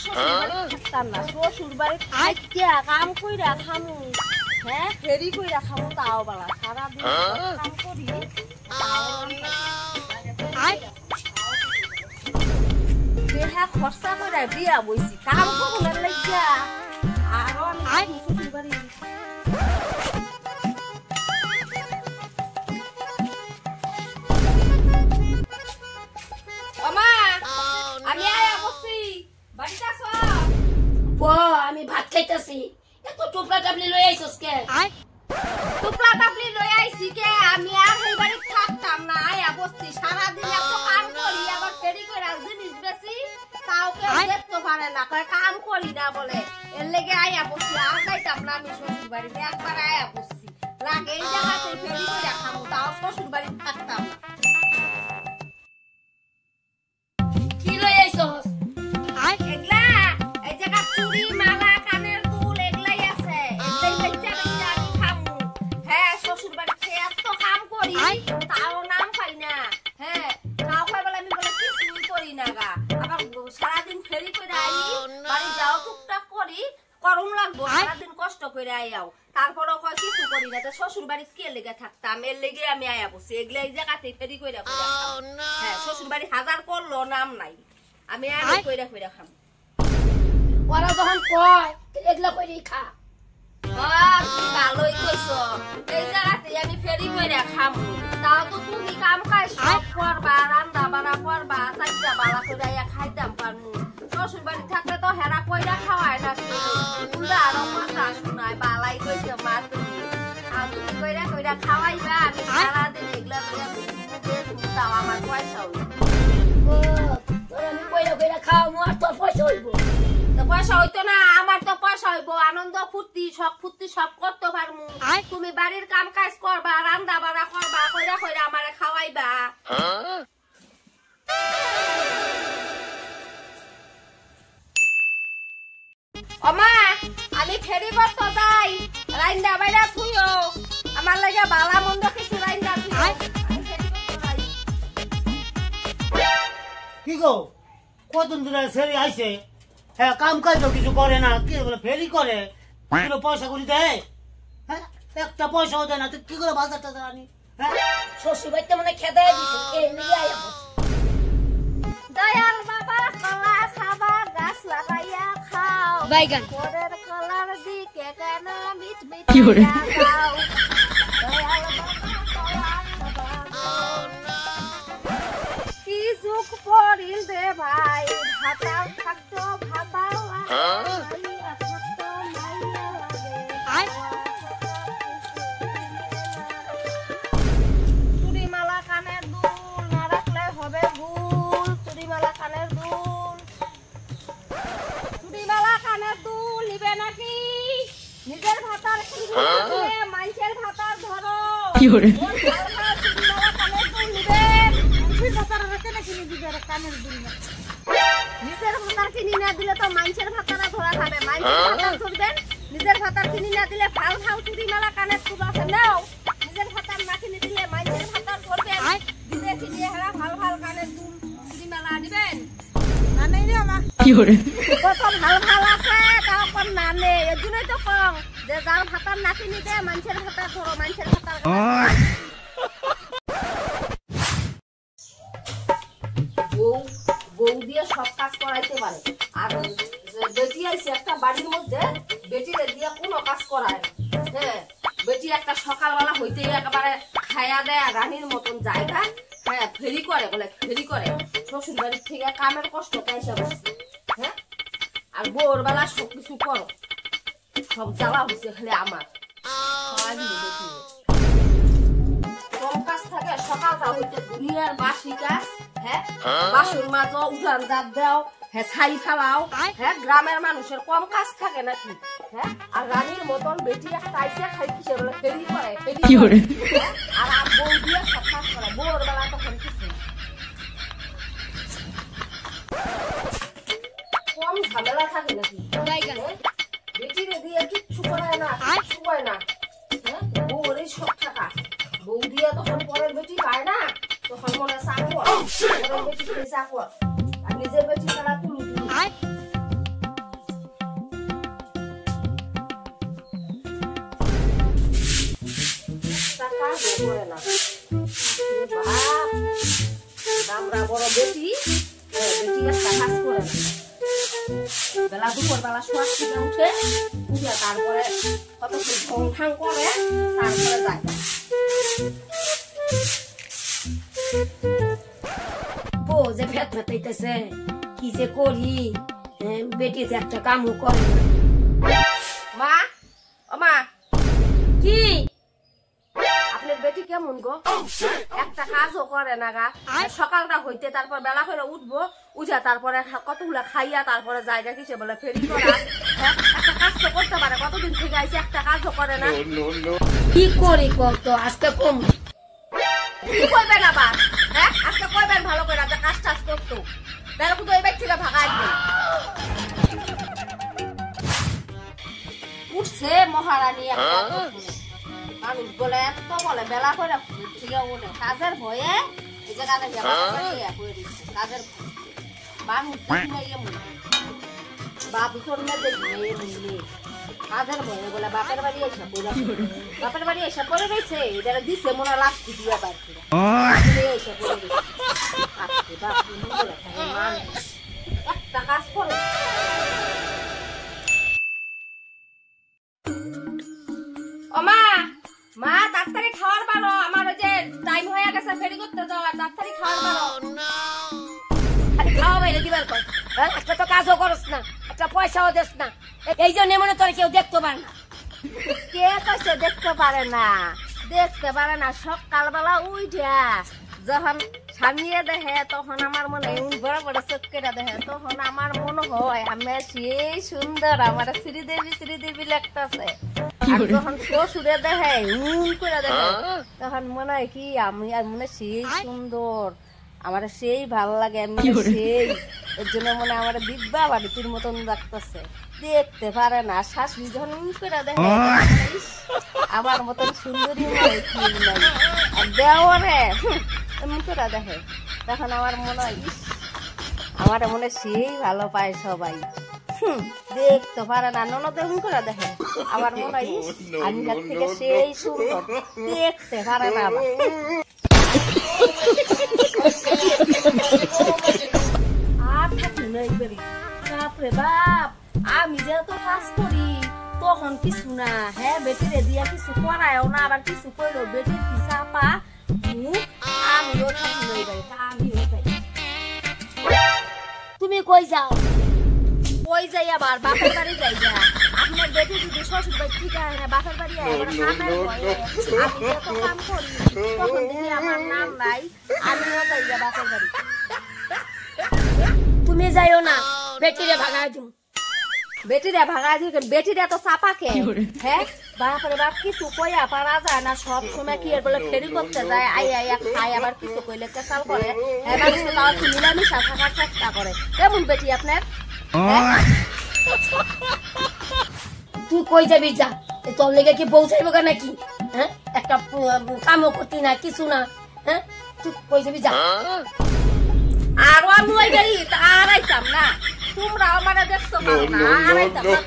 শ্বশুর বাড়ি থাকতাম না, শ্বশুর বাড়ি থাকতে কাম কইরা খামু, হ্যাঁ ফেরি কইরা খামু তাও বালা, সারাদিন কাম করি দেহা খরচা কইরা বিয়া বইছি, কাম করুন লাগিয়া আর আমি শ্বশুর বাড়ি আমি ভাত খাইতেছি। এত টুপলা টাপলি লই আইছস কে? টুপলা টাপলি লই আইছি কে? আমি আর এই বাড়ি থাকতাম না, আয়া বসছি সারাদিন এত কাম করি, আবার ফেরি করে জিনিস বেশি তাও কেউ দেখতে পারে না, কয় কাম করি না বলে, এর লেগে আয়া বসছি। আর যাইতাম না আমি শ্বশুর বাড়িতে, একবার আয়া বসছি, লাগে এই জায়গাতে ফেরি করে খামু, তাও শ্বশুর বাড়ি থাকতাম না। কি লই আইছস? এগলা এই জায়গা চুড়ি মালা কানের দুল এগলাই আছে, এগলাই বেচা বেচা আমি খামু। হ্যাঁ শ্বশুর বাড়িতে এত কাম করি তাও নাম পাই না, হ্যাঁ তাও কয় বলে আমি বলে কিছুই করি না গা, আবার সারাদিন ফেরি করে আই, বাড়ি যাও টুকটাক করি, করুন লাগবো, সারাদিন কষ্ট করে আইয়াও, তারপরও কয় কিছু করি না। তো শ্বশুর বাড়ি কে লেগে থাকতাম, এর লেগে আমি আয়া বসি, এগুলা এই জায়গাতে ফেরি করে হ্যাঁ শ্বশুর বাড়ি হাজার করলো নাম নাই, আমি আগে কইরা কইরা খাম। ওরা যখন কয় এগুলা কইরি খা। ভালোই কইছো, এই জায়গাতে আমি ফেরি কইরা খাম, তাও তো তুমি কাম কাজ সব করবা, রান্না বাড়া করবা, চাইটা বালা কইরা খাইতাম পারমু। শ্বশুর বাড়ি থাকলে তো হেরা কইরা খাওয়ায় না, উল্টা আরো কথা শোনায়, বালাই কইছে মা তুমি, আর তুমি কইরা কইরা খাওয়াইবা, আমি সারাদিন এগুলা তাও আমার পয়সা হইব। আমি কইরা কইরা খাওয়ামু আর তোর পয়সা হইব? তো পয়সা হইতো না, আমার তো পয়সা হইব, আনন্দ ফুর্তি সব করতে পারমু। তুমি বাড়ির কাম কাজ করবা, রান্না বাড়া করবা, কইরা কইরা আমারে খাওয়াইবা। ওমা আমি ফেরি করতে যাই, রান্না বাইরা থুইও, আমার লাগে বালা মন্দ কিছু রান্না থুইও। কি গো কতদিন ধরে সেরি আইছে, হ্যাঁ কাম কাজ কিছু করে না, কি বলে ফেরি করে, পয়সা করি দেয়, হ্যাঁ একটা পয়সাও দেয় না, তুই কি করে বাজারটা জানি? হ্যাঁ শ্বশুর বাড়িতে মনে খেদাই দিছে, এই নিয়ে আয়া বস। দয়াল বাবা কলা খাবা, গাছ লাগাইয়া খাও, বাইগান পরের কলার দিকে কেন মিট মিট খাও, দয়াল বাবা কলা খাবা। কি যুগ পড়িল রে ভাই, ভাতাও থাকতো ভাবাও চুরি মালা কানের দুল না রাখলে হবে ভুল, চুরি মালা কানের দুল, চুরি মালা কানের দুল নিবে নাকি? নিজের ভাতার মানুষের ভাতার ধরো, কি করে চুরি মালা কানের দুল নিবে? নিজের ভাতার কিনি না দিলে তো মানুষের ভাতারা ধরা খাবে, মানুষের ভাতার ধরবেন, নিজের ভাতার কিনি না দিলে ভাল ভাল চুরি মালা কানের দুল আছে নাও, নিজের ভাতার না কিনে দিলে মানুষের ভাতার ধরবেন, দিলে কিনে হেরা ভাল ভাল কানের দুল চুরি মালা দিবেন না? নেই রে মা, কি করে কত ভাল ভাল আছে তাও কোন না নেই, এর জন্যই তো কম যে যার ভাতার না কিনি দে মানুষের ভাতার ধরো, মানুষের ভাতার বউ দিয়ে সব কাজ করাইতে পারে, আর বেটি আইছে একটা বাড়ির মধ্যে, বেটিরে দিয়ে কোনো কাজ করায়, হ্যাঁ বেটি একটা সকালবেলা হইতেই একেবারে খায়া দেয় রানীর মতন জায়গা, হ্যাঁ ফেরি করে বলে ফেরি করে, শ্বশুর বাড়ির থেকে কামের কষ্ট পয়সা বসছে, হ্যাঁ আর ভোর বেলা সব কিছু করো, সব জ্বালা হচ্ছে খালি আমার, কম কাজ থাকে, সকালটা হইতে দুনিয়ার বাসি কাজ, হ্যাঁ বাসুর মাছ উঠান জাত দাও, হ্যাঁ ছাই ফেলাও, হ্যাঁ গ্রামের মানুষের কম কাজ থাকে নাকি? হ্যাঁ আর রানীর মতন বেটি একটা আইসা খাই কিসে বলে ফেরি করে, ফেরি করে, আর বউ দিয়ে সব কাজ করে, ভোর বেলা তখন কিছু কম ঝামেলা থাকে নাকি? বেটিরে দিয়ে কিচ্ছু করায় না, কিচ্ছু করে না, হ্যাঁ বউরই সব টাকা, বউ দিয়ে তখন পরের বেটি পায় না, তখন মনে চাকর, পরের বেটি চাকর, আর নিজের বেটি তারা তুলু তুলু কাজ করে না। বেলা দুপুর বেলা শোয়ার থেকে উঠে তারপরে কত ঢং ঠাং করে তারপরে যায়। ও যে ফেট ফেটাইতেছে কি যে করি, বেটি যে একটা কামও করে না। মা ও মা, কি আপনার বেটি কেমন গো? একটা কাজও করে না গা। সকালটা হইতে তারপর বেলা করে উঠবো, উঠা তারপরে কতগুলা খাইয়া তারপরে জায়গা কিসে বলে ফেরি করা। একটা কাজ তো করতে পারে, কতদিন থেকে আইছে একটা কাজও করে না। কি করি কত আজকে কম কি করবেন আবার? হ্যাঁ আজকে করবেন ভালো করে, আপনার কাজ টাজ করতো তাহলে কিন্তু এই ব্যক্তিকে ভাগাই দেবে। উঠছে মহারানী একটা মানুষ বলে এত বলে বেলা করে বলে কাজের ভয়ে এই যে কাজে কাজের মানুষ বাবু চললে দেখি কাজের ভয়ে বলে বাপের বাড়ি এসে পড়ে, বাপের বাড়ি এসে পড়ে রয়েছে। এটা দিচ্ছে মনে লাগছে দিয়ে বাড়ছে এসে পড়ে একটা কাজ করে। ও মা, মা তাড়াতাড়ি খাওয়ার পারো, আমার ওই যে টাইম হয়ে গেছে ফেরি করতে যাওয়া, তাড়াতাড়ি খাওয়ার পারো। খাওয়া বাইরে দিবার কর, একটা তো কাজও করস না, একটা পয়সাও দেস না, এই জন্য মনে তোর কেউ দেখতে পারে না। কে কইছে দেখতে পারে না? দেখতে পারে না সকালবেলা উঠা যখন সামিয়ে দেখে তখন আমার মনে বড় বড় চোখেরা দেখে, তখন আমার মনে হয় আমি সেই সুন্দর, আমার শ্রীদেবী লাগতেছে। আর যখন শ্বশুরে দেখে করে দেখে তখন মনে হয় কি আমি আর মনে সেই সুন্দর, আমার সেই ভালো লাগে, আমি সেই এর জন্য মনে আমার দিব্যা বাড়িটির মতন লাগতেছে। দেখতে পারে না শাশুড়ি যখন করে দেখে আমার মতন সুন্দরী মনে কি নাই, আর দেওয়ারে এমন করে দেখে তখন আমার মনে হয় আমার মনে সেই ভালো পায় সবাই। দেখতে পারে না ননদ এমন করে দেখে আমার মনে হয় আমি তার থেকে সেই সুন্দর, দেখতে পারে না আবার। আর থাকি না একবারই বাপরে বাপ, আমি যেহেতু কাজ করি তখন কিছু না, হ্যাঁ বেটিরে দিয়া কিছু করায়ও না, আবার কিছু করলো বেটির কি চাপা আমিও থাকি না এবারে, আমিও যাই। তুমি কই যাও? কই যাই আবার বাপের বাড়ি যাই যা। আপনার বেটি যদি শ্বশুর বাড়ি ঠিক আছে না বাপের বাড়ি আবার কামের ভয়ে আমি যত কাম করি তখন দেখি আমার নাম নাই, আমিও যাই যা বাপের বাড়ি। তুমি যাইও না, বেটিরে ভাগাই দিম। বেটিরে ভাগাই দিই, বেটিরে তো চাপা কে? হ্যাঁ বাপরে বাপ কিছু কইয়া পারা যায় না, সব সময় কি বলে ফেরি করতে যায়, আইয়া খায়, আবার কিছু কইলে কেসাল করে। হ্যাঁ মানুষ তো তাও একটু মিলামিশা থাকার চেষ্টা করে। কেমন বেটি আপনার? তুই কই যাবি যা, তোর লেগে কি বউ চাইব নাকি? হ্যাঁ একটা কামও করতি না কিছু না, হ্যাঁ তুই কই যাবি যা। আরো আমি ওই গাড়ি আর আইতাম না, তোমরা আমার দেখতে পারো না, আর আইতাম না।